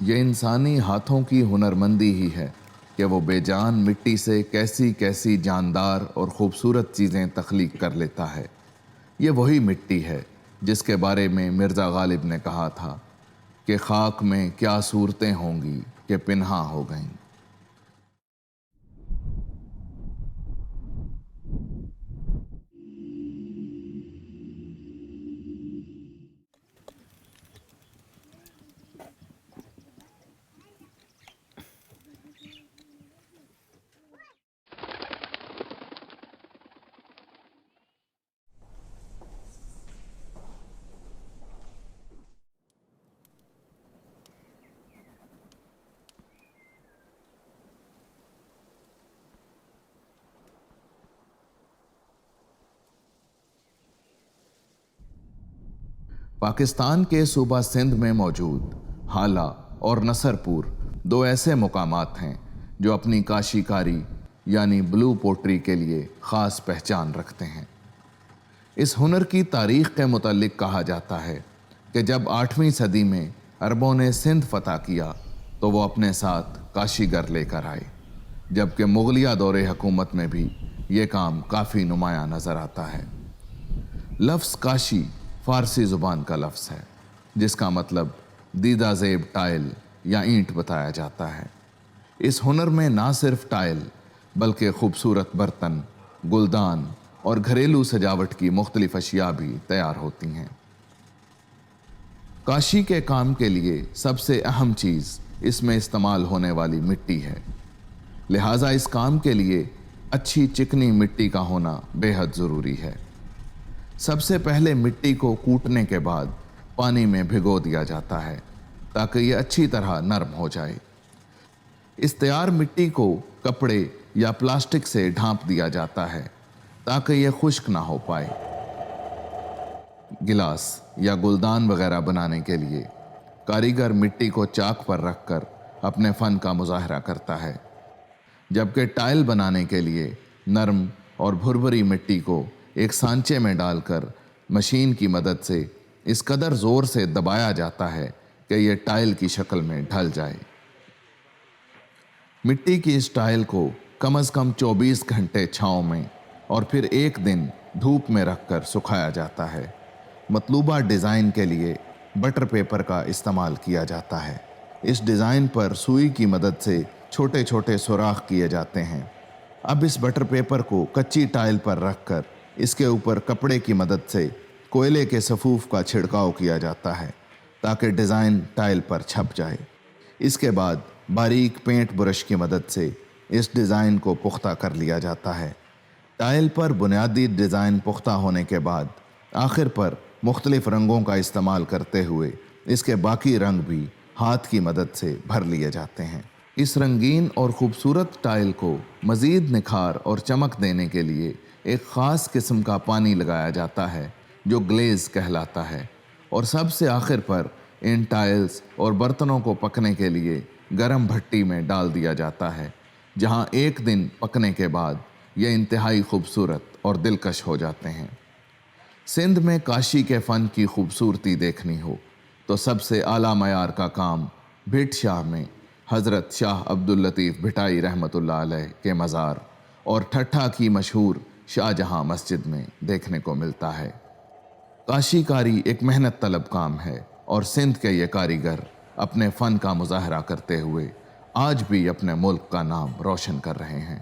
یہ انسانی ہاتھوں کی ہنرمندی ہی ہے کہ وہ بے جان مٹی سے کیسی کیسی جاندار اور خوبصورت چیزیں تخلیق کر لیتا ہے۔ یہ وہی مٹی ہے جس کے بارے میں مرزا غالب نے کہا تھا کہ خاک میں کیا صورتیں ہوں گی کہ پنہاں ہو گئیں۔ پاکستان کے صوبہ سندھ میں موجود حالہ اور نصر پور دو ایسے مقامات ہیں جو اپنی کاشی کاری یعنی بلو پوٹری کے لیے خاص پہچان رکھتے ہیں۔ اس ہنر کی تاریخ کے متعلق کہا جاتا ہے کہ جب 8ویں صدی میں عربوں نے سندھ فتح کیا تو وہ اپنے ساتھ کاشی گر لے کر آئے، جبکہ مغلیہ دور حکومت میں بھی یہ کام کافی نمایاں نظر آتا ہے۔ لفظ کاشی فارسی زبان کا لفظ ہے جس کا مطلب دیدہ زیب ٹائل یا اینٹ بتایا جاتا ہے۔ اس ہنر میں نہ صرف ٹائل بلکہ خوبصورت برتن، گلدان اور گھریلو سجاوٹ کی مختلف اشیاء بھی تیار ہوتی ہیں۔ کاشی کے کام کے لیے سب سے اہم چیز اس میں استعمال ہونے والی مٹی ہے، لہٰذا اس کام کے لیے اچھی چکنی مٹی کا ہونا بے حد ضروری ہے۔ سب سے پہلے مٹی کو کوٹنے کے بعد پانی میں بھگو دیا جاتا ہے تاکہ یہ اچھی طرح نرم ہو جائے۔ اس تیار مٹی کو کپڑے یا پلاسٹک سے ڈھانپ دیا جاتا ہے تاکہ یہ خشک نہ ہو پائے۔ گلاس یا گلدان وغیرہ بنانے کے لیے کاریگر مٹی کو چاک پر رکھ کر اپنے فن کا مظاہرہ کرتا ہے، جبکہ ٹائل بنانے کے لیے نرم اور بھربھری مٹی کو ایک سانچے میں ڈال کر مشین کی مدد سے اس قدر زور سے دبایا جاتا ہے کہ یہ ٹائل کی شکل میں ڈھل جائے۔ مٹی کی اس ٹائل کو کم از کم 24 گھنٹے چھاؤں میں اور پھر 1 دن دھوپ میں رکھ کر سکھایا جاتا ہے۔ مطلوبہ ڈیزائن کے لیے بٹر پیپر کا استعمال کیا جاتا ہے۔ اس ڈیزائن پر سوئی کی مدد سے چھوٹے چھوٹے سوراخ کیے جاتے ہیں۔ اب اس بٹر پیپر کو کچی ٹائل پر رکھ کر اس کے اوپر کپڑے کی مدد سے کوئلے کے سفوف کا چھڑکاؤ کیا جاتا ہے تاکہ ڈیزائن ٹائل پر چھپ جائے۔ اس کے بعد باریک پینٹ برش کی مدد سے اس ڈیزائن کو پختہ کر لیا جاتا ہے۔ ٹائل پر بنیادی ڈیزائن پختہ ہونے کے بعد آخر پر مختلف رنگوں کا استعمال کرتے ہوئے اس کے باقی رنگ بھی ہاتھ کی مدد سے بھر لیے جاتے ہیں۔ اس رنگین اور خوبصورت ٹائل کو مزید نکھار اور چمک دینے کے لیے ایک خاص قسم کا پانی لگایا جاتا ہے جو گلیز کہلاتا ہے، اور سب سے آخر پر ان ٹائلز اور برتنوں کو پکنے کے لیے گرم بھٹی میں ڈال دیا جاتا ہے، جہاں 1 دن پکنے کے بعد یہ انتہائی خوبصورت اور دلکش ہو جاتے ہیں۔ سندھ میں کاشی کے فن کی خوبصورتی دیکھنی ہو تو سب سے اعلیٰ معیار کا کام بھٹ شاہ میں حضرت شاہ عبداللطیف بھٹائی رحمۃ اللہ علیہ کے مزار اور ٹھٹھہ کی مشہور شاہ جہاں مسجد میں دیکھنے کو ملتا ہے۔ کاشی کاری ایک محنت طلب کام ہے اور سندھ کے یہ کاریگر اپنے فن کا مظاہرہ کرتے ہوئے آج بھی اپنے ملک کا نام روشن کر رہے ہیں۔